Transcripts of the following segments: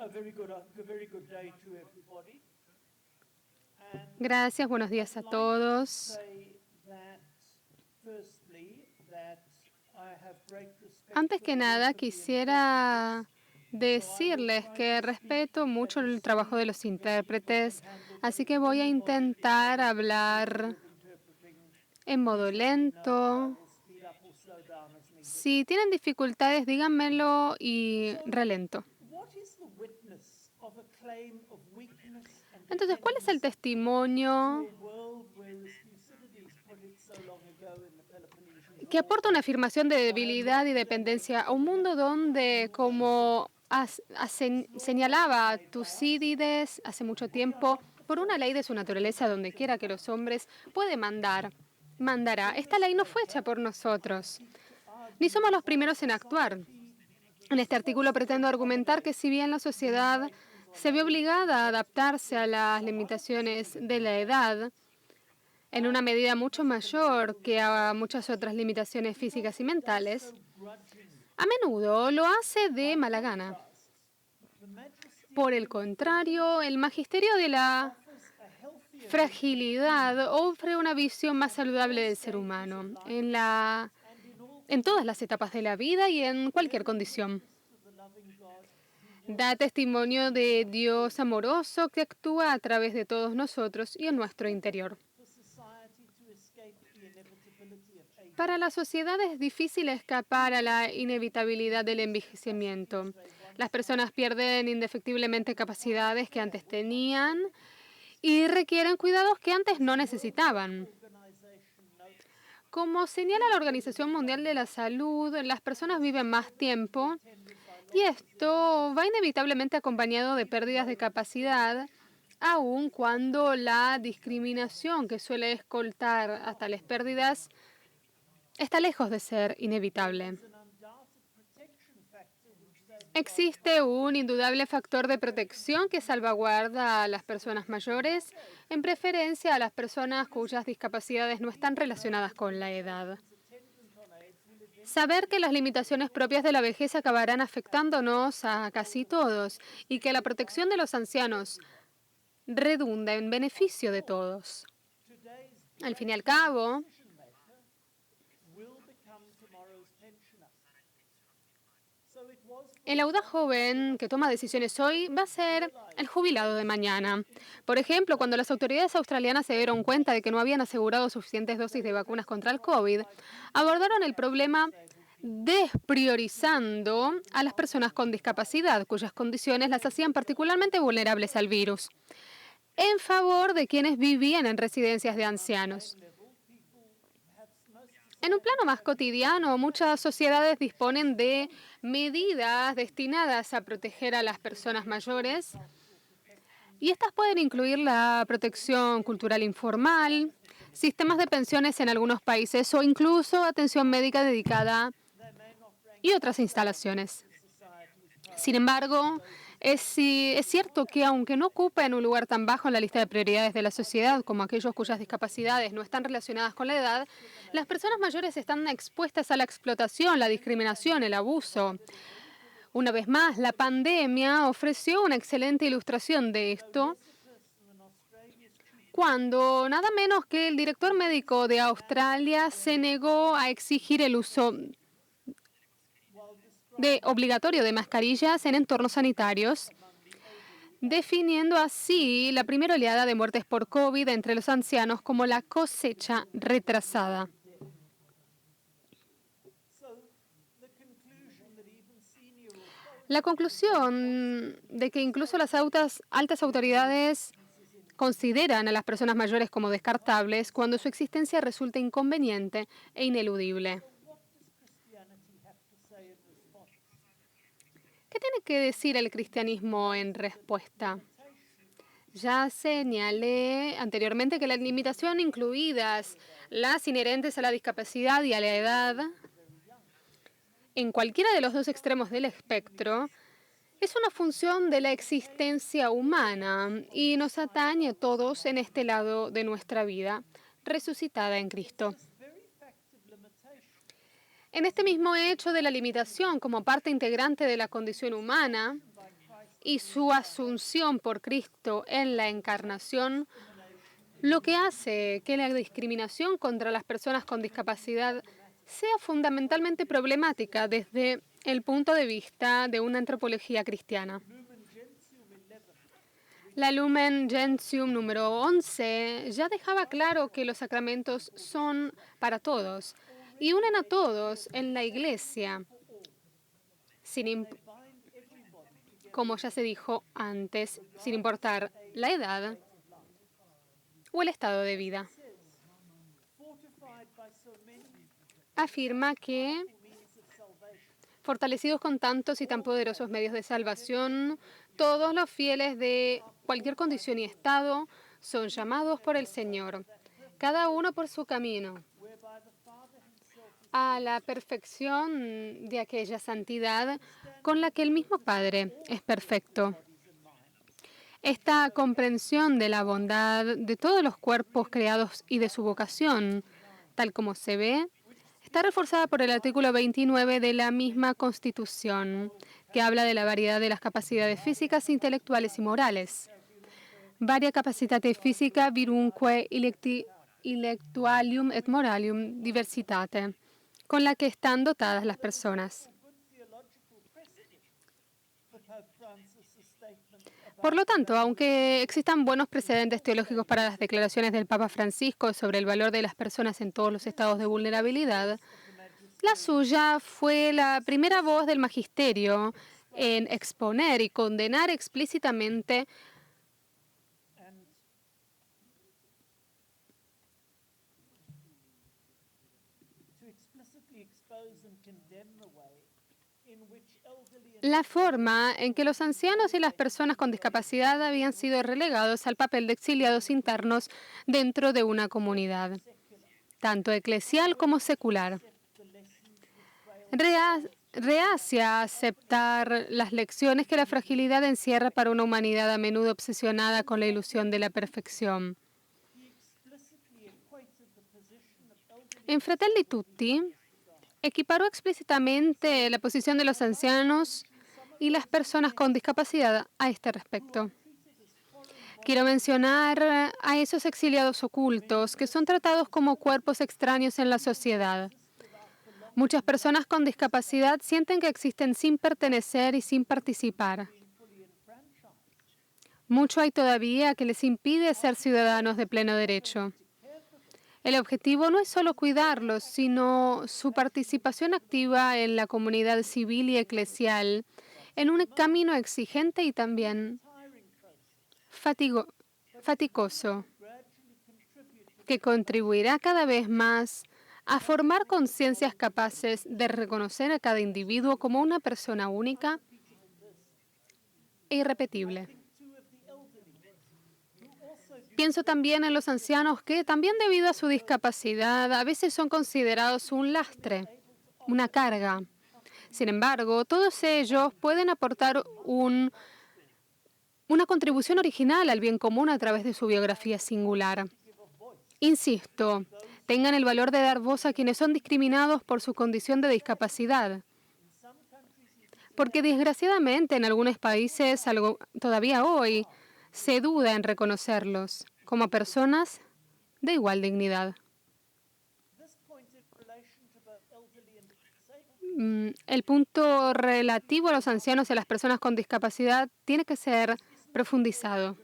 very good day to everybody. Gracias, buenos días a todos. Say that, firstly, that I have great respect Antes for que the nada, work of the quisiera interpreters. decirles que respeto mucho el trabajo de los intérpretes, así que voy a Anybody intentar having hablar difficulty with interpreting, en modo please let me know. I lento. will speed up or slow down as needed. Si tienen dificultades, díganmelo y So, relento. what is the witness of a claim of weakness and Entonces, ¿cuál es el dependency to testimonio a world where, as Thucydides put it so long ago in the Peloponnesian que War, aporta una afirmación de debilidad y dependencia a un mundo donde, como señalaba Tucídides hace mucho tiempo, por una ley de su naturaleza, donde quiera que los hombres puede mandará? Esta ley no fue hecha por nosotros, ni somos los primeros en actuar. En este artículo pretendo argumentar que si bien la sociedad se ve obligada a adaptarse a las limitaciones de la edad, en una medida mucho mayor que a muchas otras limitaciones físicas y mentales, a menudo lo hace de mala gana. Por el contrario, el magisterio de la fragilidad ofrece una visión más saludable del ser humano en todas las etapas de la vida y en cualquier condición. Da testimonio de Dios amoroso que actúa a través de todos nosotros y en nuestro interior. Para la sociedad es difícil escapar a la inevitabilidad del envejecimiento. Las personas pierden indefectiblemente capacidades que antes tenían y requieren cuidados que antes no necesitaban. Como señala la Organización Mundial de la Salud, las personas viven más tiempo y esto va inevitablemente acompañado de pérdidas de capacidad, aun cuando la discriminación que suele escoltar a tales pérdidas está lejos de ser inevitable. Existe un indudable factor de protección que salvaguarda a las personas mayores, en preferencia a las personas cuyas discapacidades no están relacionadas con la edad. Saber que las limitaciones propias de la vejez acabarán afectándonos a casi todos y que la protección de los ancianos redunda en beneficio de todos. Al fin y al cabo, el audaz joven que toma decisiones hoy va a ser el jubilado de mañana. Por ejemplo, cuando las autoridades australianas se dieron cuenta de que no habían asegurado suficientes dosis de vacunas contra el COVID, abordaron el problema despriorizando a las personas con discapacidad, cuyas condiciones las hacían particularmente vulnerables al virus, en favor de quienes vivían en residencias de ancianos. En un plano más cotidiano, muchas sociedades disponen de medidas destinadas a proteger a las personas mayores y estas pueden incluir la protección cultural informal, sistemas de pensiones en algunos países o incluso atención médica dedicada y otras instalaciones. Sin embargo, es cierto que aunque no ocupen un lugar tan bajo en la lista de prioridades de la sociedad como aquellos cuyas discapacidades no están relacionadas con la edad, las personas mayores están expuestas a la explotación, la discriminación, el abuso. Una vez más, la pandemia ofreció una excelente ilustración de esto cuando nada menos que el director médico de Australia se negó a exigir el uso obligatorio de mascarillas en entornos sanitarios, definiendo así la primera oleada de muertes por COVID entre los ancianos como la cosecha retrasada. La conclusión de que incluso las altas autoridades consideran a las personas mayores como descartables cuando su existencia resulta inconveniente e ineludible. ¿Qué tiene que decir el cristianismo en respuesta? Ya señalé anteriormente que la limitación, incluidas las inherentes a la discapacidad y a la edad, en cualquiera de los dos extremos del espectro, es una función de la existencia humana y nos atañe a todos en este lado de nuestra vida, resucitada en Cristo. En este mismo hecho de la limitación como parte integrante de la condición humana y su asunción por Cristo en la encarnación, lo que hace que la discriminación contra las personas con discapacidad sea fundamentalmente problemática desde el punto de vista de una antropología cristiana. La Lumen Gentium número 11 ya dejaba claro que los sacramentos son para todos y unen a todos en la Iglesia, como ya se dijo antes, sin importar la edad o el estado de vida. Afirma que, fortalecidos con tantos y tan poderosos medios de salvación, todos los fieles de cualquier condición y estado son llamados por el Señor, cada uno por su camino, a la perfección de aquella santidad con la que el mismo Padre es perfecto. Esta comprensión de la bondad de todos los cuerpos creados y de su vocación, tal como se ve, está reforzada por el artículo 29 de la misma Constitución, que habla de la variedad de las capacidades físicas, intelectuales y morales. Varia capacitate fisica virumque intellectualium et moralium diversitate, con la que están dotadas las personas. Por lo tanto, aunque existan buenos precedentes teológicos para las declaraciones del Papa Francisco sobre el valor de las personas en todos los estados de vulnerabilidad, la suya fue la primera voz del magisterio en exponer y condenar explícitamente la forma en que los ancianos y las personas con discapacidad habían sido relegados al papel de exiliados internos dentro de una comunidad, tanto eclesial como secular. Reacia a aceptar las lecciones que la fragilidad encierra para una humanidad a menudo obsesionada con la ilusión de la perfección. En Fratelli Tutti, equiparó explícitamente la posición de los ancianos y las personas con discapacidad a este respecto. Quiero mencionar a esos exiliados ocultos que son tratados como cuerpos extraños en la sociedad. Muchas personas con discapacidad sienten que existen sin pertenecer y sin participar. Mucho hay todavía que les impide ser ciudadanos de pleno derecho. El objetivo no es solo cuidarlos, sino su participación activa en la comunidad civil y eclesial, en un camino exigente y también fatigoso, que contribuirá cada vez más a formar conciencias capaces de reconocer a cada individuo como una persona única e irrepetible. Pienso también en los ancianos que, también debido a su discapacidad, a veces son considerados un lastre, una carga. Sin embargo, todos ellos pueden aportar una contribución original al bien común a través de su biografía singular. Insisto, tengan el valor de dar voz a quienes son discriminados por su condición de discapacidad. Porque desgraciadamente en algunos países, todavía hoy, se duda en reconocerlos como personas de igual dignidad. El punto relativo a los ancianos y a las personas con discapacidad tiene que ser profundizado.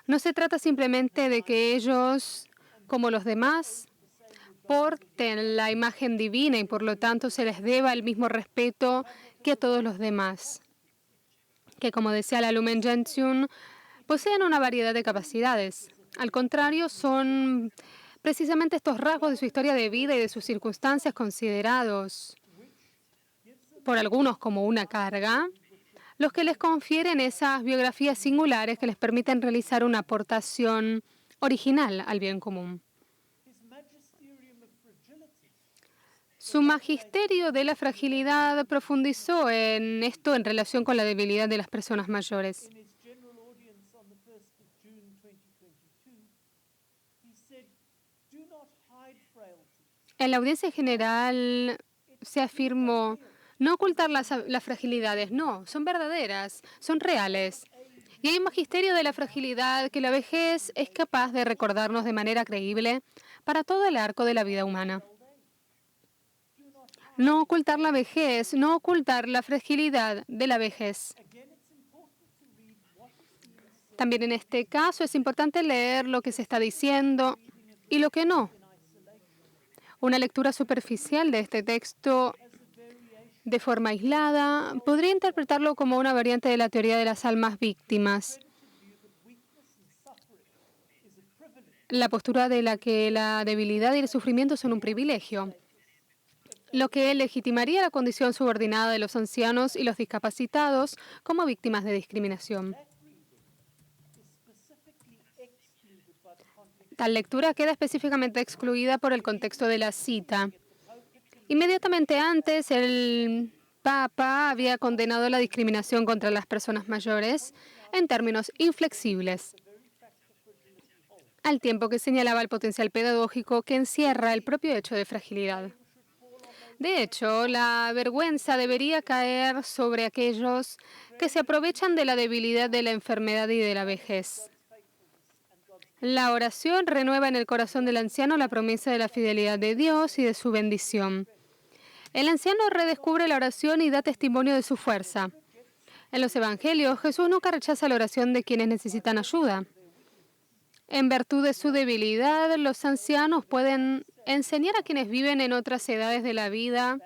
No se trata simplemente de que ellos, como los demás, porten la imagen divina y por lo tanto se les deba el mismo respeto que a todos los demás, que, como decía la Lumen Gentium, poseen una variedad de capacidades. Al contrario, son precisamente estos rasgos de su historia de vida y de sus circunstancias considerados por algunos como una carga, los que les confieren esas biografías singulares que les permiten realizar una aportación original al bien común. Su magisterio de la fragilidad profundizó en esto en relación con la debilidad de las personas mayores. En la audiencia general se afirmó: No ocultar las fragilidades, no, son verdaderas, son reales. Y hay un magisterio de la fragilidad que la vejez es capaz de recordarnos de manera creíble para todo el arco de la vida humana. No ocultar la vejez, no ocultar la fragilidad de la vejez. También en este caso es importante leer lo que se está diciendo y lo que no. Una lectura superficial de este texto de forma aislada podría interpretarlo como una variante de la teoría de las almas víctimas. La postura de la que la debilidad y el sufrimiento son un privilegio, lo que legitimaría la condición subordinada de los ancianos y los discapacitados como víctimas de discriminación. Tal lectura queda específicamente excluida por el contexto de la cita. Inmediatamente antes, el Papa había condenado la discriminación contra las personas mayores en términos inflexibles, al tiempo que señalaba el potencial pedagógico que encierra el propio hecho de fragilidad. De hecho, la vergüenza debería caer sobre aquellos que se aprovechan de la debilidad de la enfermedad y de la vejez. La oración renueva en el corazón del anciano la promesa de la fidelidad de Dios y de su bendición. El anciano redescubre la oración y da testimonio de su fuerza. En los evangelios, Jesús nunca rechaza la oración de quienes necesitan ayuda. En virtud de su debilidad, los ancianos pueden enseñar a quienes viven en otras edades de la vida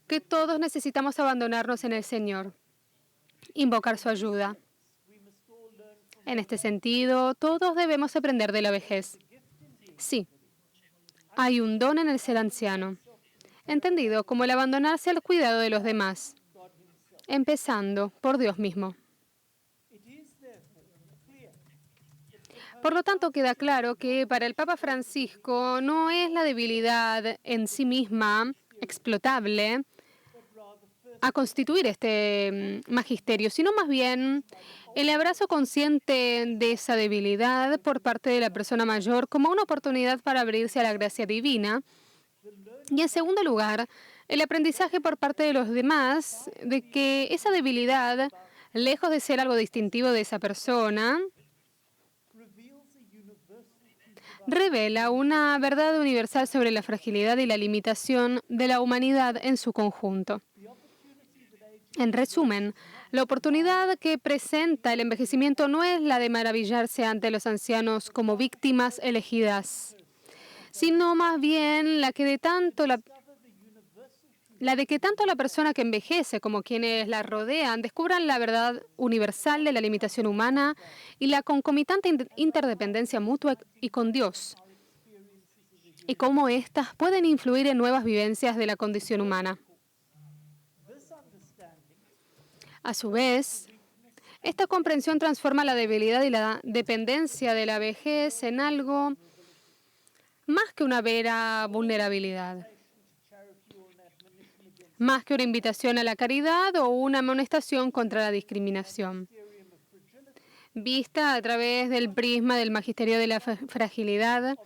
que todos necesitamos abandonarnos en el Señor, invocar su ayuda. En este sentido, todos debemos aprender de la vejez. Sí, hay un don en el ser anciano, entendido como el abandonarse al cuidado de los demás, empezando por Dios mismo. Por lo tanto, queda claro que para el Papa Francisco no es la debilidad en sí misma explotable a constituir este magisterio, sino más bien el abrazo consciente de esa debilidad por parte de la persona mayor como una oportunidad para abrirse a la gracia divina. Y en segundo lugar, el aprendizaje por parte de los demás de que esa debilidad, lejos de ser algo distintivo de esa persona, revela una verdad universal sobre la fragilidad y la limitación de la humanidad en su conjunto. En resumen, la oportunidad que presenta el envejecimiento no es la de maravillarse ante los ancianos como víctimas elegidas, sino más bien la de que tanto la persona que envejece como quienes la rodean descubran la verdad universal de la limitación humana y la concomitante interdependencia mutua y con Dios, y cómo éstas pueden influir en nuevas vivencias de la condición humana. A su vez, esta comprensión transforma la debilidad y la dependencia de la vejez en algo más que una vera vulnerabilidad, más que una invitación a la caridad o una amonestación contra la discriminación. Vista a través del prisma del magisterio de la fragilidad,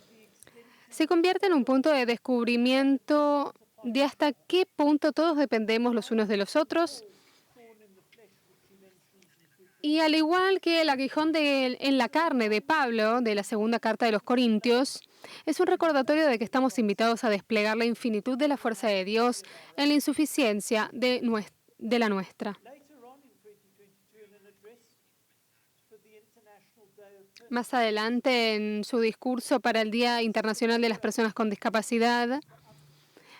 se convierte en un punto de descubrimiento de hasta qué punto todos dependemos los unos de los otros. Y al igual que el aguijón en la carne de Pablo, de la segunda carta de los Corintios, es un recordatorio de que estamos invitados a desplegar la infinitud de la fuerza de Dios en la insuficiencia de la nuestra. Más adelante, en su discurso para el Día Internacional de las Personas con Discapacidad,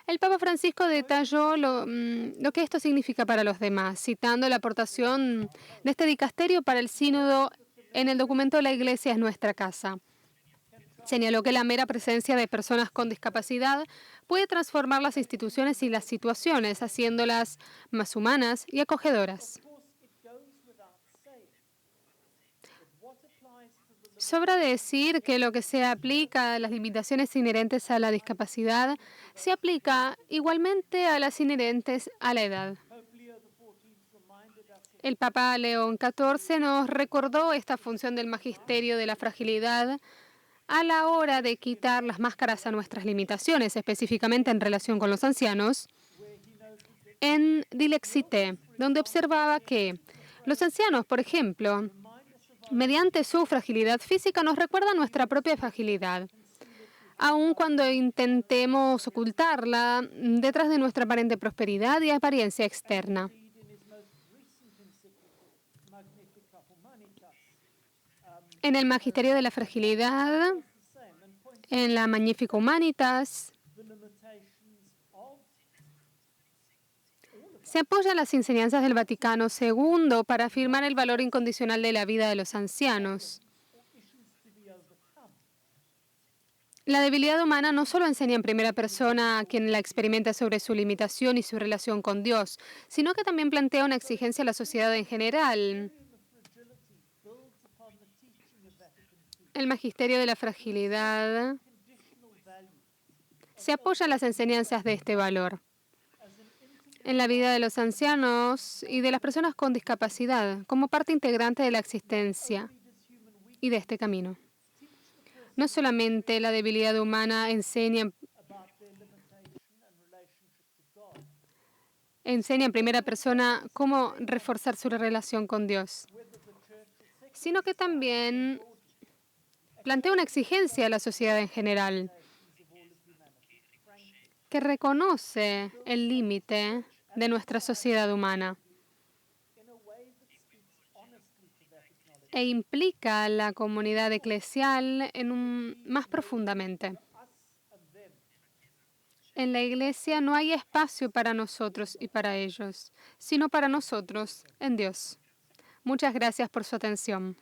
el Papa Francisco detalló lo que esto significa para los demás, citando la aportación de este dicasterio para el sínodo en el documento La Iglesia es nuestra casa. Señaló que la mera presencia de personas con discapacidad puede transformar las instituciones y las situaciones, haciéndolas más humanas y acogedoras. Sobra decir que lo que se aplica a las limitaciones inherentes a la discapacidad se aplica igualmente a las inherentes a la edad. El Papa León XIV nos recordó esta función del magisterio de la fragilidad a la hora de quitar las máscaras a nuestras limitaciones, específicamente en relación con los ancianos, en Dilexité, donde observaba que los ancianos, por ejemplo, mediante su fragilidad física, nos recuerdan nuestra propia fragilidad, aun cuando intentemos ocultarla detrás de nuestra aparente prosperidad y apariencia externa. Indeed, in his most recent encyclical, Magnificat Humanitas, En el Magisterio de la Fragilidad, the same, and points en la Magnifica Humanitas, the limitations of se apoya las enseñanzas del Vaticano II para afirmar el valor incondicional de la vida de los ancianos. issues to be overcome. La debilidad humana no solo enseña en primera persona a quien la experimenta sobre su limitación y su relación con Dios, sino que también plantea una exigencia a la sociedad en general. Fragility builds upon the teaching of Vatican II. El Magisterio de la Fragilidad Conditional value se apoya en las enseñanzas de este valor as an integral en la vida de los ancianos y de las personas con discapacidad como parte integrante de la existencia does human weakness y de este camino. teach the person No solamente la debilidad humana enseña about their limitation and relationship to God, en primera persona cómo reforzar su relación con Dios, whether the church or sino que también plantea una exigencia a la sociedad en general, sections of all of humanity. Frankly, que reconoce el límite de nuestra sociedad humana in a way that speaks honestly to that acknowledgement. e implica a la comunidad eclesial más profundamente. Us and them, En la Iglesia no hay espacio para nosotros y para ellos, sino para nosotros en Dios. Muchas gracias por su atención.